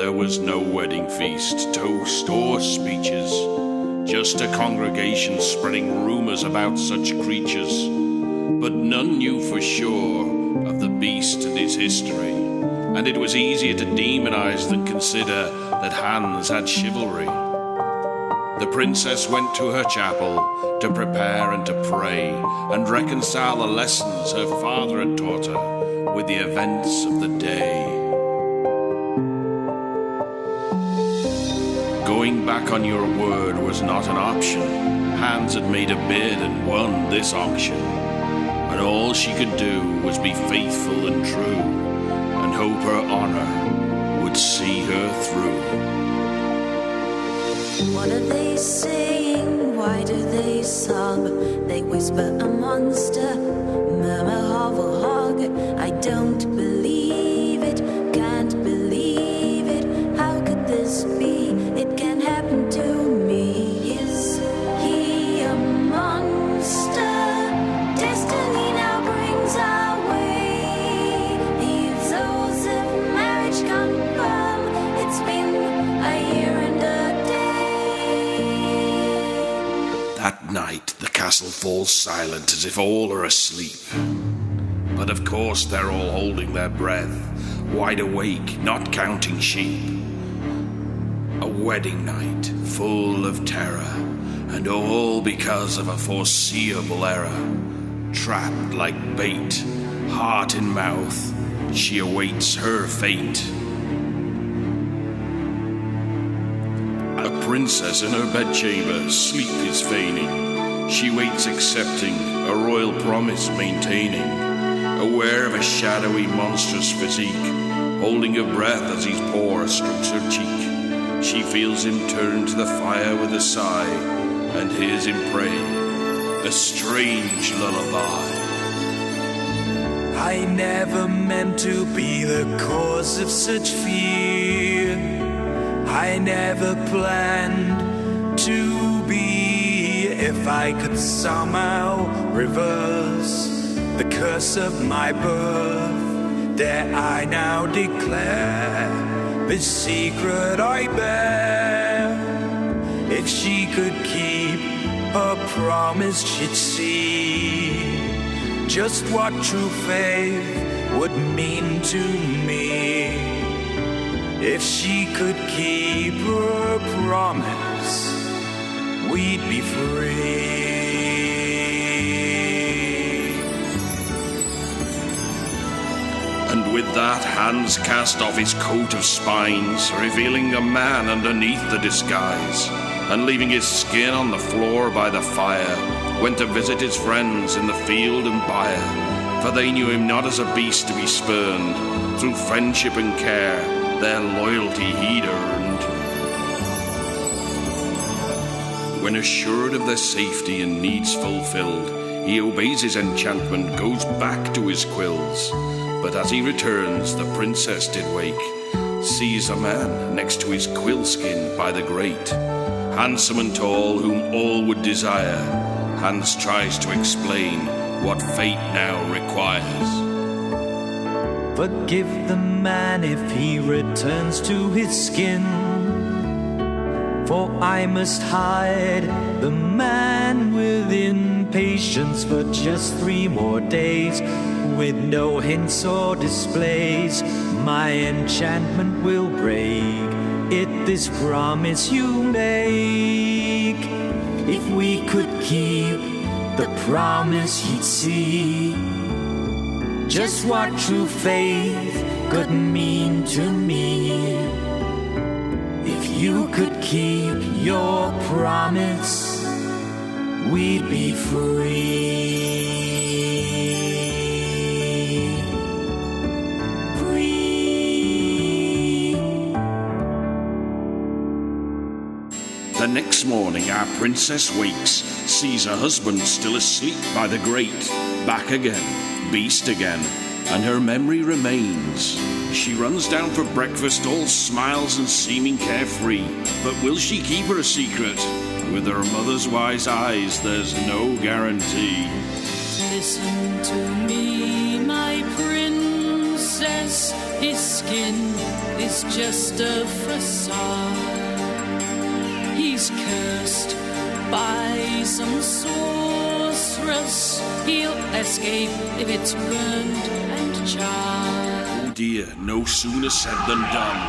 there was no wedding feast, toast, or speeches, just a congregation spreading rumors about such creatures. But none knew for sure of the beast and his history, and it was easier to demonize than consider that Hans had chivalry. The princess went to her chapel to prepare and to pray and reconcile the lessons her father had taught her with the events of the day. Going back on your word was not an option. Hans had made a bid and won this auction, and all she could do was be faithful and true and hope her honor would see her through. What are they saying? Why do they sob? They whisper a monster, murmur Half-Hog. I don't believe it, can't believe it. How could this be? It can happen to me. Is he a monster? Destiny now brings our way. These oaths of marriage confirm it's been a year and a day. That night the castle falls silent as if all are asleep. But of course they're all holding their breath, wide awake, not counting sheep. A wedding night full of terror, and all because of a foreseeable error. Trapped like bait, heart in mouth, she awaits her fate. A princess in her bedchamber, sleep is feigning. She waits accepting, a royal promise maintaining. Aware of a shadowy, monstrous physique, holding her breath as his paw strokes her cheek. She feels him turn to the fire with a sigh, and hears him pray a strange lullaby. I never meant to be the cause of such fear. I never planned to be. If I could somehow reverse the curse of my birth, dare I now declare this secret I bear. If she could keep her promise, she'd see just what true faith would mean to me. If she could keep her promise, we'd be free. And with that, Hans cast off his coat of spines, revealing a man underneath the disguise, and leaving his skin on the floor by the fire, went to visit his friends in the field and byre, for they knew him not as a beast to be spurned. Through friendship and care, their loyalty he'd earned. When assured of their safety and needs fulfilled, he obeys his enchantment, goes back to his quills. But as he returns, the princess did wake, sees a man next to his quill skin by the grate, handsome and tall, whom all would desire. Hans tries to explain what fate now requires. Forgive the man if he returns to his skin, for I must hide the man within. Patience for just 3 more days, with no hints or displays. My enchantment will break it, this promise you make. If we could keep the promise, you'd see just what true faith could mean to me. If you could keep your promise, we'd be free. The next morning our princess wakes, sees her husband still asleep by the grate, back again, beast again, and her memory remains. She runs down for breakfast, all smiles and seeming carefree. But will she keep her secret? With her mother's wise eyes, there's no guarantee. Listen to me, my princess. says his skin is just a facade. He's cursed by some sorceress. He'll escape if it's burned and charred. Oh dear, no sooner said than done.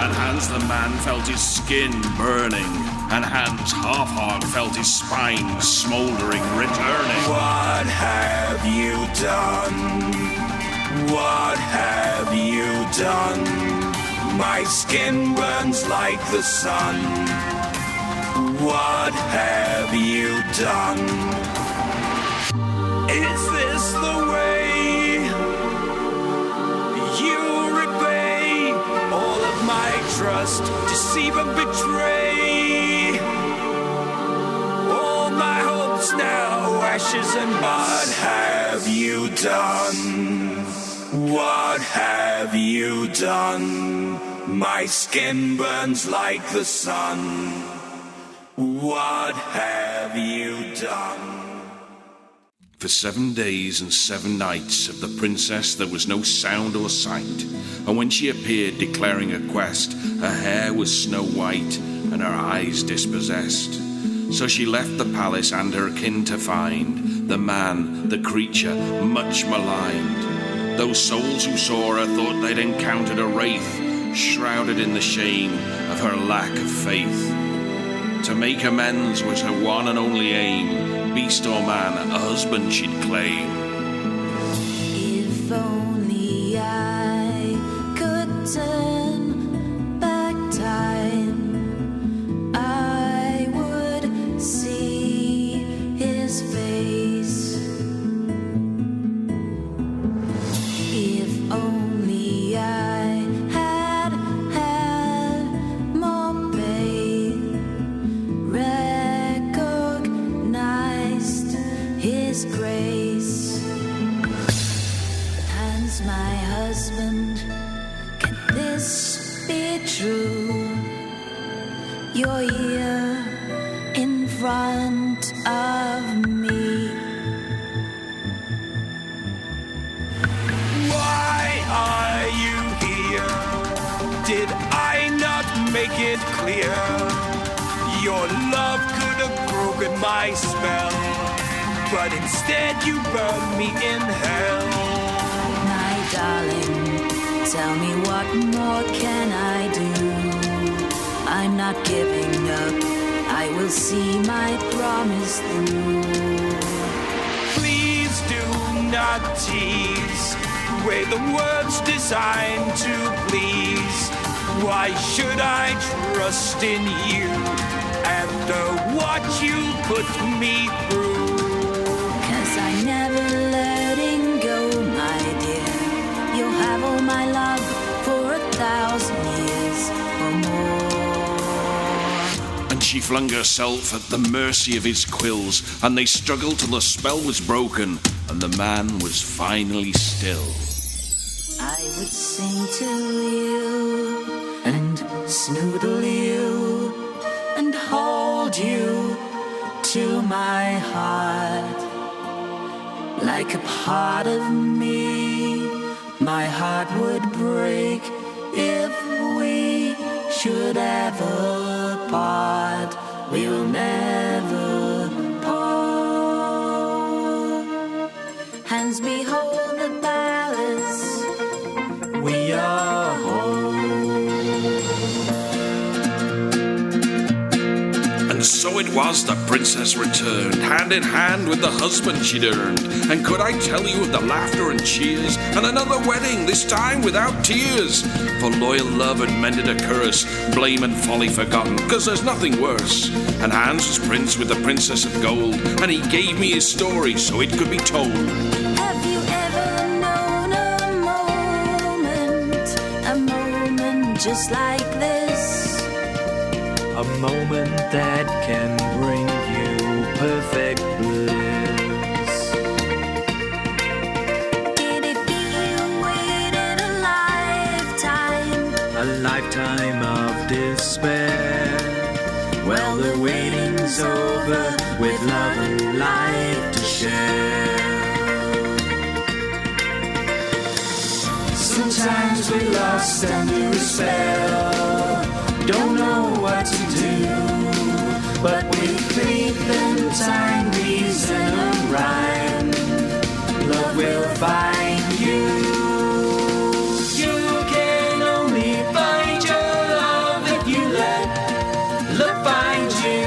And Hans the man felt his skin burning, and Hans Half-Hog felt his spine smouldering, returning. What have you done? What have you done? My skin burns like the sun. What have you done? Is this the way you repay all of my trust, deceive and betray? All my hopes now ashes and mud. Have you done? What have you done? My skin burns like the sun. What have you done? For 7 days and 7 nights of the princess there was no sound or sight, and when she appeared declaring a quest, her hair was snow white and her eyes dispossessed. So she left the palace and her kin to find the man, the creature, much maligned. Those souls who saw her thought they'd encountered a wraith, shrouded in the shame of her lack of faith. To make amends was her one and only aim, beast or man, a husband she'd claim. If only I could turn back time, I would see his face. If only I had more faith, recognized his grace. Hans, my husband, can this be true? You're here in front of me. Why are you here? Did I not make it clear? Your love could have broken my spell, but instead you burned me in hell. My darling, tell me what more can I do? I'm not giving up, I will see my promise through. Please do not tease, weigh the words designed to please. Why should I trust in you after what you put me through? 'Cause I'm never letting go, my dear. You'll have all my love for 1,000 years or more. And she flung herself at the mercy of his quills, and they struggled till the spell was broken, and the man was finally still. I would sing to you and snoodle you and hold you to my heart. Like a part of me, my heart would break if we should ever part. We'll never part. Hands behold the palace. We are home. And so it was the princess returned, hand in hand with the husband she'd earned. And could I tell you of the laughter and cheers, and another wedding, this time without tears? For loyal love had mended a curse, blame and folly forgotten, 'cause there's nothing worse. And Hans was prince with the princess of gold, and he gave me his story so it could be told. Have you ever known a moment just like this? A moment that can bring you perfect bliss. Did it feel you waited a lifetime? A lifetime of despair. Well, the waiting's over with love and life to share. Sometimes we're lost under a spell, don't know what to do, but with faith and time, reason and rhyme, love will find you. You can only find your love if you let love find you.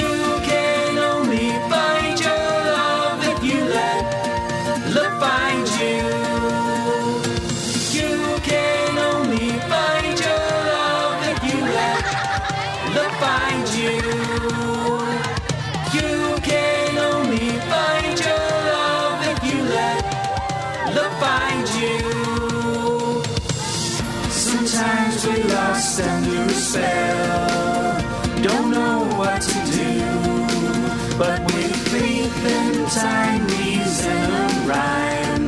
You can only find your love if you let love find you. You can only find your love if you let love find you. You can only find your love if you let love find you. Sometimes we're lost under a spell, don't know what to do, but with faith and time, reason and rhyme,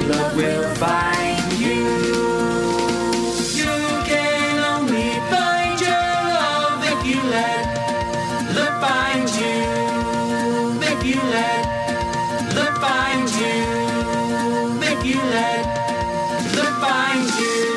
love will find you. You can only find your love if you let love find you. If you let love find you. If you let love find you.